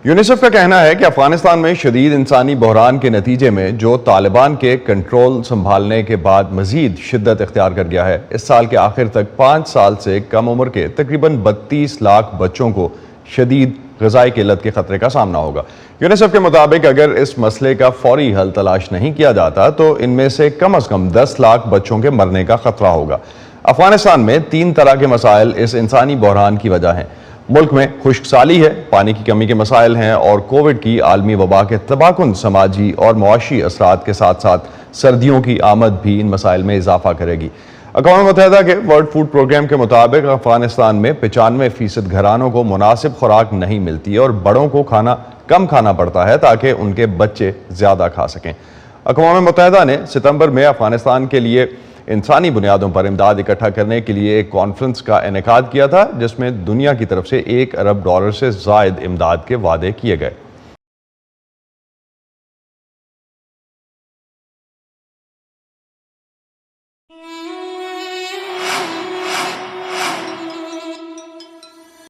UNICEF کا کہنا ہے کہ افغانستان میں شدید انسانی بحران کے نتیجے میں جو طالبان کے کنٹرول سنبھالنے کے بعد مزید شدت اختیار کر گیا ہے، اس سال کے آخر تک 5 سال سے کم عمر کے تقریباً 32 لاکھ بچوں کو شدید غذائی قلت کے خطرے کا سامنا ہوگا۔ یونیسیف کے مطابق اگر اس مسئلے کا فوری حل تلاش نہیں کیا جاتا تو ان میں سے کم از کم 10 لاکھ بچوں کے مرنے کا خطرہ ہوگا۔ افغانستان میں 3 طرح کے مسائل اس انسانی بحران کی وجہ ہیں۔ ملک میں خشک سالی ہے، پانی کی کمی کے مسائل ہیں اور کووڈ کی عالمی وبا کے تباہ کن سماجی اور معاشی اثرات کے ساتھ ساتھ سردیوں کی آمد بھی ان مسائل میں اضافہ کرے گی۔ اقوام متحدہ کے ورلڈ فوڈ پروگرام کے مطابق افغانستان میں 95% گھرانوں کو مناسب خوراک نہیں ملتی اور بڑوں کو کم کھانا پڑتا ہے تاکہ ان کے بچے زیادہ کھا سکیں۔ اقوام متحدہ نے ستمبر میں افغانستان کے لیے انسانی بنیادوں پر امداد اکٹھا کرنے کے لیے ایک کانفرنس کا انعقاد کیا تھا جس میں دنیا کی طرف سے $1 ارب سے زائد امداد کے وعدے کیے گئے۔